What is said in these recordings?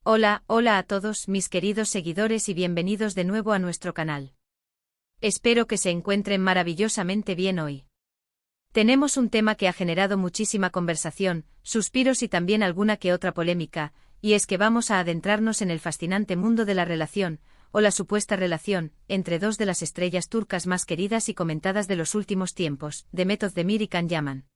Hola, hola a todos mis queridos seguidores y bienvenidos de nuevo a nuestro canal. Espero que se encuentren maravillosamente bien hoy. Tenemos un tema que ha generado muchísima conversación, suspiros y también alguna que otra polémica, y es que vamos a adentrarnos en el fascinante mundo de la relación, o la supuesta relación, entre dos de las estrellas turcas más queridas y comentadas de los últimos tiempos, Demet Özdemir y Can Yaman.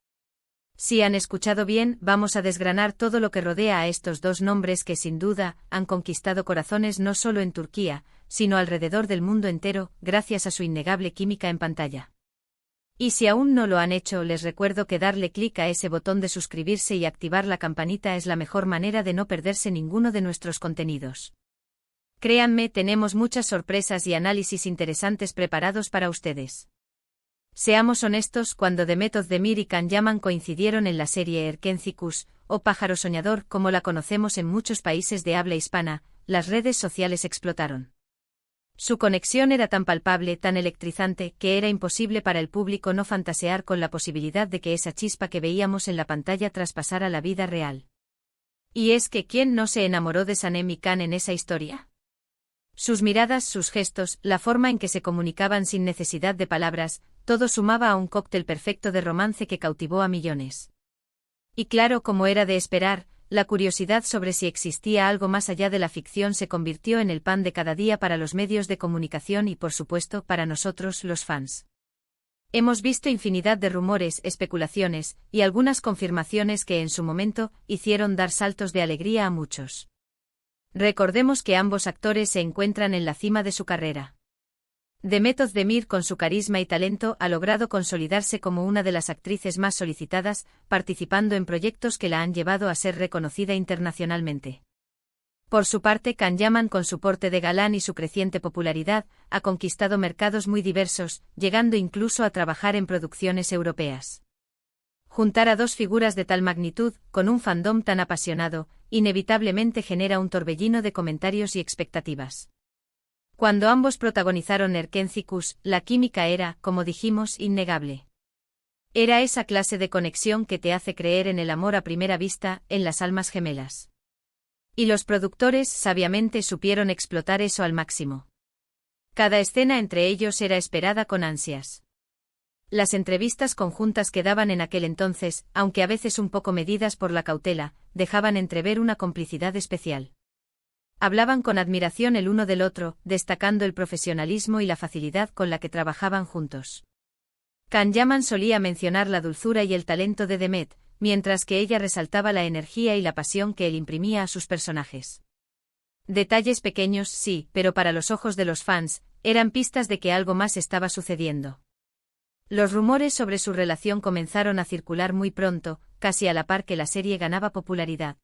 Si han escuchado bien, vamos a desgranar todo lo que rodea a estos dos nombres que sin duda han conquistado corazones no solo en Turquía, sino alrededor del mundo entero, gracias a su innegable química en pantalla. Y si aún no lo han hecho, les recuerdo que darle clic a ese botón de suscribirse y activar la campanita es la mejor manera de no perderse ninguno de nuestros contenidos. Créanme, tenemos muchas sorpresas y análisis interesantes preparados para ustedes. Seamos honestos, cuando Demet Özdemir y Can Yaman coincidieron en la serie Erkenci Kuş, o Pájaro Soñador como la conocemos en muchos países de habla hispana, las redes sociales explotaron. Su conexión era tan palpable, tan electrizante, que era imposible para el público no fantasear con la posibilidad de que esa chispa que veíamos en la pantalla traspasara la vida real. Y es que ¿quién no se enamoró de Sanem y Can en esa historia? Sus miradas, sus gestos, la forma en que se comunicaban sin necesidad de palabras, todo sumaba a un cóctel perfecto de romance que cautivó a millones. Y claro, como era de esperar, la curiosidad sobre si existía algo más allá de la ficción se convirtió en el pan de cada día para los medios de comunicación y por supuesto para nosotros, los fans. Hemos visto infinidad de rumores, especulaciones, y algunas confirmaciones que en su momento hicieron dar saltos de alegría a muchos. Recordemos que ambos actores se encuentran en la cima de su carrera. Demet Özdemir, con su carisma y talento, ha logrado consolidarse como una de las actrices más solicitadas, participando en proyectos que la han llevado a ser reconocida internacionalmente. Por su parte, Can Yaman, con su porte de galán y su creciente popularidad, ha conquistado mercados muy diversos, llegando incluso a trabajar en producciones europeas. Juntar a dos figuras de tal magnitud, con un fandom tan apasionado, inevitablemente genera un torbellino de comentarios y expectativas. Cuando ambos protagonizaron Erkenci Kuş, la química era, como dijimos, innegable. Era esa clase de conexión que te hace creer en el amor a primera vista, en las almas gemelas. Y los productores sabiamente supieron explotar eso al máximo. Cada escena entre ellos era esperada con ansias. Las entrevistas conjuntas que daban en aquel entonces, aunque a veces un poco medidas por la cautela, dejaban entrever una complicidad especial. Hablaban con admiración el uno del otro, destacando el profesionalismo y la facilidad con la que trabajaban juntos. Can Yaman solía mencionar la dulzura y el talento de Demet, mientras que ella resaltaba la energía y la pasión que él imprimía a sus personajes. Detalles pequeños, sí, pero para los ojos de los fans, eran pistas de que algo más estaba sucediendo. Los rumores sobre su relación comenzaron a circular muy pronto, casi a la par que la serie ganaba popularidad.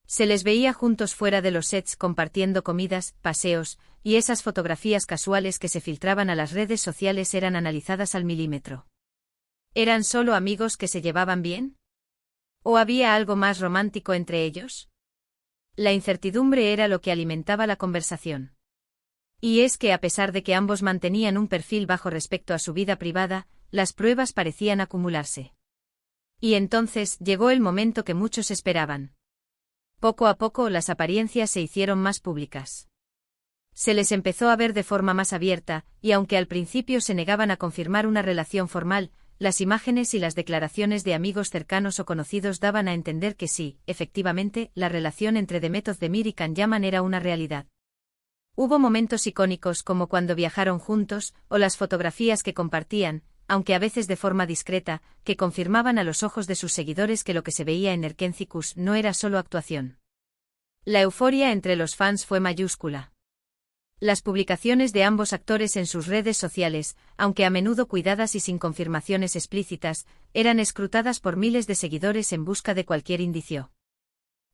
Se les veía juntos fuera de los sets compartiendo comidas, paseos, y esas fotografías casuales que se filtraban a las redes sociales eran analizadas al milímetro. ¿Eran solo amigos que se llevaban bien? ¿O había algo más romántico entre ellos? La incertidumbre era lo que alimentaba la conversación. Y es que a pesar de que ambos mantenían un perfil bajo respecto a su vida privada, las pruebas parecían acumularse. Y entonces llegó el momento que muchos esperaban. Poco a poco las apariencias se hicieron más públicas. Se les empezó a ver de forma más abierta, y aunque al principio se negaban a confirmar una relación formal, las imágenes y las declaraciones de amigos cercanos o conocidos daban a entender que sí, efectivamente, la relación entre Demet Özdemir y Can Yaman era una realidad. Hubo momentos icónicos como cuando viajaron juntos, o las fotografías que compartían, aunque a veces de forma discreta, que confirmaban a los ojos de sus seguidores que lo que se veía en Erkenci Kuş no era solo actuación. La euforia entre los fans fue mayúscula. Las publicaciones de ambos actores en sus redes sociales, aunque a menudo cuidadas y sin confirmaciones explícitas, eran escrutadas por miles de seguidores en busca de cualquier indicio.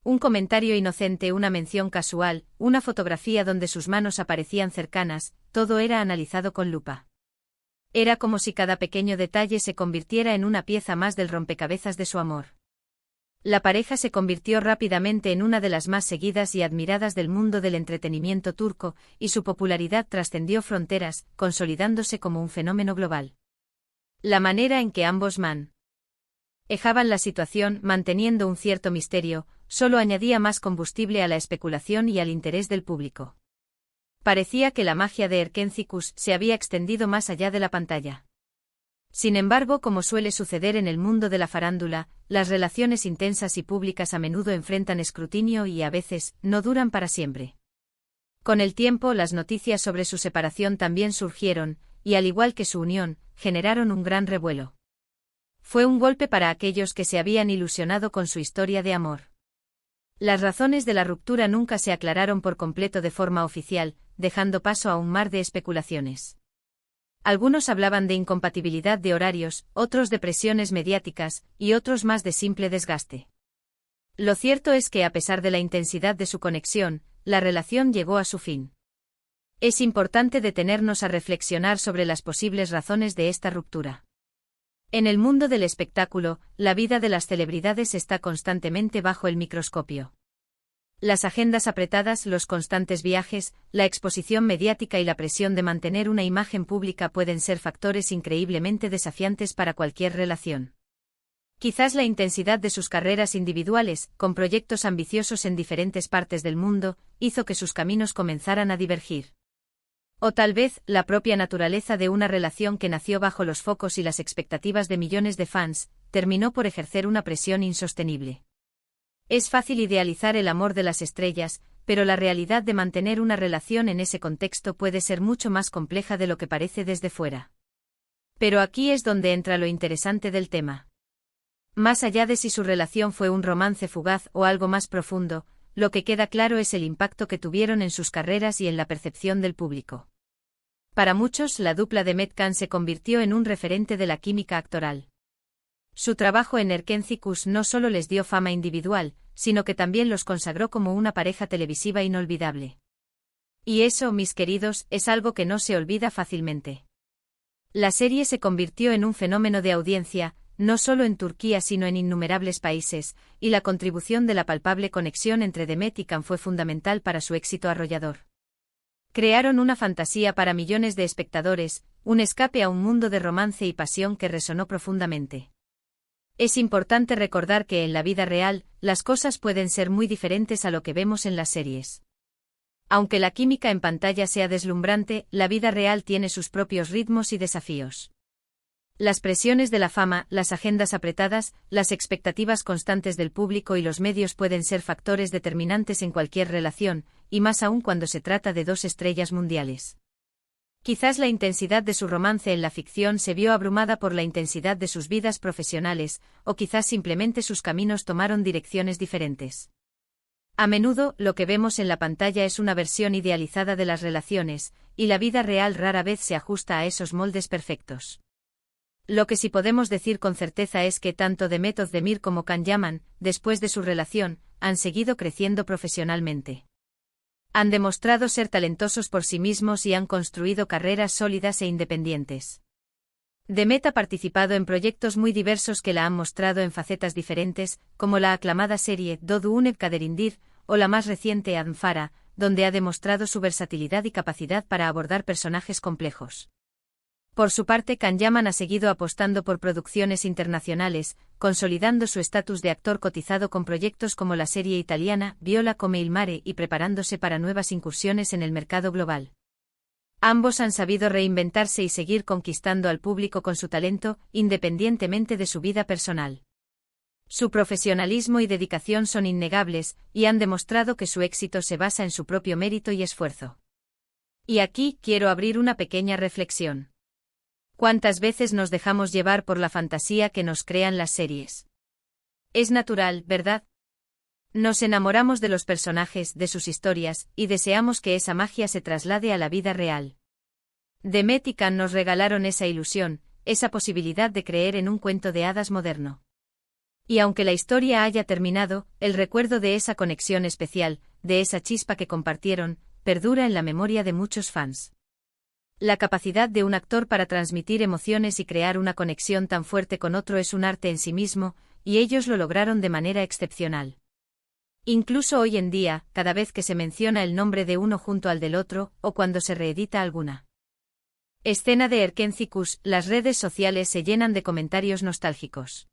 Un comentario inocente, una mención casual, una fotografía donde sus manos aparecían cercanas, todo era analizado con lupa. Era como si cada pequeño detalle se convirtiera en una pieza más del rompecabezas de su amor. La pareja se convirtió rápidamente en una de las más seguidas y admiradas del mundo del entretenimiento turco, y su popularidad trascendió fronteras, consolidándose como un fenómeno global. La manera en que ambos manejaban la situación, manteniendo un cierto misterio, solo añadía más combustible a la especulación y al interés del público. Parecía que la magia de Erkenci-Kus se había extendido más allá de la pantalla. Sin embargo, como suele suceder en el mundo de la farándula, las relaciones intensas y públicas a menudo enfrentan escrutinio y a veces no duran para siempre. Con el tiempo, las noticias sobre su separación también surgieron, y al igual que su unión, generaron un gran revuelo. Fue un golpe para aquellos que se habían ilusionado con su historia de amor. Las razones de la ruptura nunca se aclararon por completo de forma oficial, dejando paso a un mar de especulaciones. Algunos hablaban de incompatibilidad de horarios, otros de presiones mediáticas, y otros más de simple desgaste. Lo cierto es que a pesar de la intensidad de su conexión, la relación llegó a su fin. Es importante detenernos a reflexionar sobre las posibles razones de esta ruptura. En el mundo del espectáculo, la vida de las celebridades está constantemente bajo el microscopio. Las agendas apretadas, los constantes viajes, la exposición mediática y la presión de mantener una imagen pública pueden ser factores increíblemente desafiantes para cualquier relación. Quizás la intensidad de sus carreras individuales, con proyectos ambiciosos en diferentes partes del mundo, hizo que sus caminos comenzaran a divergir. O tal vez, la propia naturaleza de una relación que nació bajo los focos y las expectativas de millones de fans, terminó por ejercer una presión insostenible. Es fácil idealizar el amor de las estrellas, pero la realidad de mantener una relación en ese contexto puede ser mucho más compleja de lo que parece desde fuera. Pero aquí es donde entra lo interesante del tema. Más allá de si su relación fue un romance fugaz o algo más profundo, lo que queda claro es el impacto que tuvieron en sus carreras y en la percepción del público. Para muchos, la dupla de Met-Can se convirtió en un referente de la química actoral. Su trabajo en Erkenci-Kus no solo les dio fama individual, sino que también los consagró como una pareja televisiva inolvidable. Y eso, mis queridos, es algo que no se olvida fácilmente. La serie se convirtió en un fenómeno de audiencia, no solo en Turquía sino en innumerables países, y la contribución de la palpable conexión entre Demet y Can fue fundamental para su éxito arrollador. Crearon una fantasía para millones de espectadores, un escape a un mundo de romance y pasión que resonó profundamente. Es importante recordar que en la vida real, las cosas pueden ser muy diferentes a lo que vemos en las series. Aunque la química en pantalla sea deslumbrante, la vida real tiene sus propios ritmos y desafíos. Las presiones de la fama, las agendas apretadas, las expectativas constantes del público y los medios pueden ser factores determinantes en cualquier relación, y más aún cuando se trata de dos estrellas mundiales. Quizás la intensidad de su romance en la ficción se vio abrumada por la intensidad de sus vidas profesionales, o quizás simplemente sus caminos tomaron direcciones diferentes. A menudo, lo que vemos en la pantalla es una versión idealizada de las relaciones, y la vida real rara vez se ajusta a esos moldes perfectos. Lo que sí podemos decir con certeza es que tanto Demet Özdemir como Can Yaman, después de su relación, han seguido creciendo profesionalmente. Han demostrado ser talentosos por sí mismos y han construido carreras sólidas e independientes. Demet ha participado en proyectos muy diversos que la han mostrado en facetas diferentes, como la aclamada serie Doğduğun Kaderindir, o la más reciente Adnfara, donde ha demostrado su versatilidad y capacidad para abordar personajes complejos. Por su parte, Can Yaman ha seguido apostando por producciones internacionales, consolidando su estatus de actor cotizado con proyectos como la serie italiana Viola come il mare y preparándose para nuevas incursiones en el mercado global. Ambos han sabido reinventarse y seguir conquistando al público con su talento, independientemente de su vida personal. Su profesionalismo y dedicación son innegables, y han demostrado que su éxito se basa en su propio mérito y esfuerzo. Y aquí quiero abrir una pequeña reflexión. ¿Cuántas veces nos dejamos llevar por la fantasía que nos crean las series? Es natural, ¿verdad? Nos enamoramos de los personajes, de sus historias, y deseamos que esa magia se traslade a la vida real. Demet y Can nos regalaron esa ilusión, esa posibilidad de creer en un cuento de hadas moderno. Y aunque la historia haya terminado, el recuerdo de esa conexión especial, de esa chispa que compartieron, perdura en la memoria de muchos fans. La capacidad de un actor para transmitir emociones y crear una conexión tan fuerte con otro es un arte en sí mismo, y ellos lo lograron de manera excepcional. Incluso hoy en día, cada vez que se menciona el nombre de uno junto al del otro, o cuando se reedita alguna escena de Erkenci-Kus, las redes sociales se llenan de comentarios nostálgicos.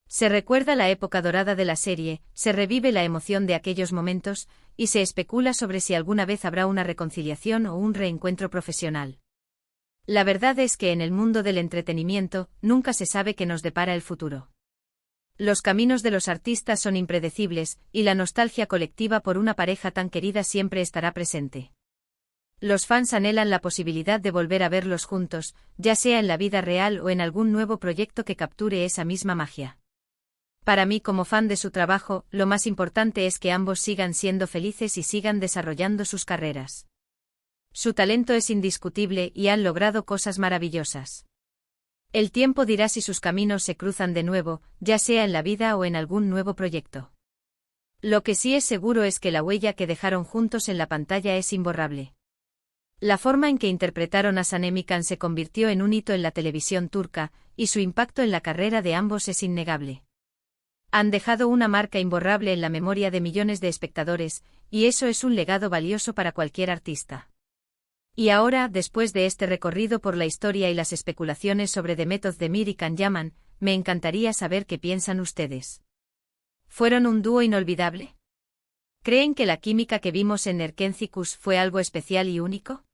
Se recuerda la época dorada de la serie, se revive la emoción de aquellos momentos, y se especula sobre si alguna vez habrá una reconciliación o un reencuentro profesional. La verdad es que en el mundo del entretenimiento, nunca se sabe qué nos depara el futuro. Los caminos de los artistas son impredecibles, y la nostalgia colectiva por una pareja tan querida siempre estará presente. Los fans anhelan la posibilidad de volver a verlos juntos, ya sea en la vida real o en algún nuevo proyecto que capture esa misma magia. Para mí, como fan de su trabajo, lo más importante es que ambos sigan siendo felices y sigan desarrollando sus carreras. Su talento es indiscutible y han logrado cosas maravillosas. El tiempo dirá si sus caminos se cruzan de nuevo, ya sea en la vida o en algún nuevo proyecto. Lo que sí es seguro es que la huella que dejaron juntos en la pantalla es imborrable. La forma en que interpretaron a Sanem y Can se convirtió en un hito en la televisión turca, y su impacto en la carrera de ambos es innegable. Han dejado una marca imborrable en la memoria de millones de espectadores, y eso es un legado valioso para cualquier artista. Y ahora, después de este recorrido por la historia y las especulaciones sobre Demet Özdemir y Can Yaman, me encantaría saber qué piensan ustedes. ¿Fueron un dúo inolvidable? ¿Creen que la química que vimos en Erkencikus fue algo especial y único?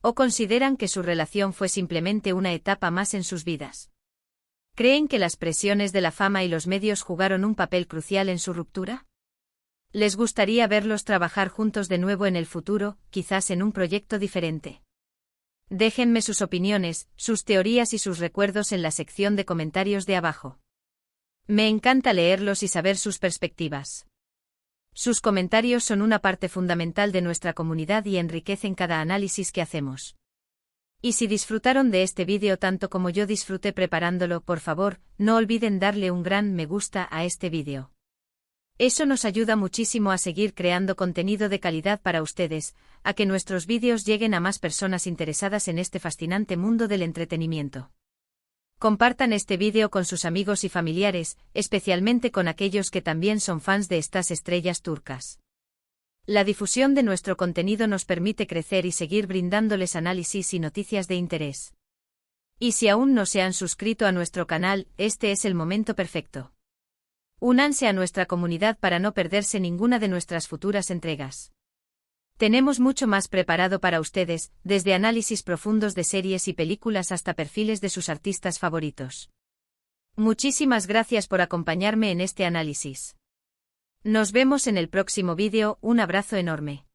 ¿O consideran que su relación fue simplemente una etapa más en sus vidas? ¿Creen que las presiones de la fama y los medios jugaron un papel crucial en su ruptura? ¿Les gustaría verlos trabajar juntos de nuevo en el futuro, quizás en un proyecto diferente? Déjenme sus opiniones, sus teorías y sus recuerdos en la sección de comentarios de abajo. Me encanta leerlos y saber sus perspectivas. Sus comentarios son una parte fundamental de nuestra comunidad y enriquecen cada análisis que hacemos. Y si disfrutaron de este vídeo tanto como yo disfruté preparándolo, por favor, no olviden darle un gran me gusta a este vídeo. Eso nos ayuda muchísimo a seguir creando contenido de calidad para ustedes, a que nuestros vídeos lleguen a más personas interesadas en este fascinante mundo del entretenimiento. Compartan este vídeo con sus amigos y familiares, especialmente con aquellos que también son fans de estas estrellas turcas. La difusión de nuestro contenido nos permite crecer y seguir brindándoles análisis y noticias de interés. Y si aún no se han suscrito a nuestro canal, este es el momento perfecto. Únanse a nuestra comunidad para no perderse ninguna de nuestras futuras entregas. Tenemos mucho más preparado para ustedes, desde análisis profundos de series y películas hasta perfiles de sus artistas favoritos. Muchísimas gracias por acompañarme en este análisis. Nos vemos en el próximo vídeo, un abrazo enorme.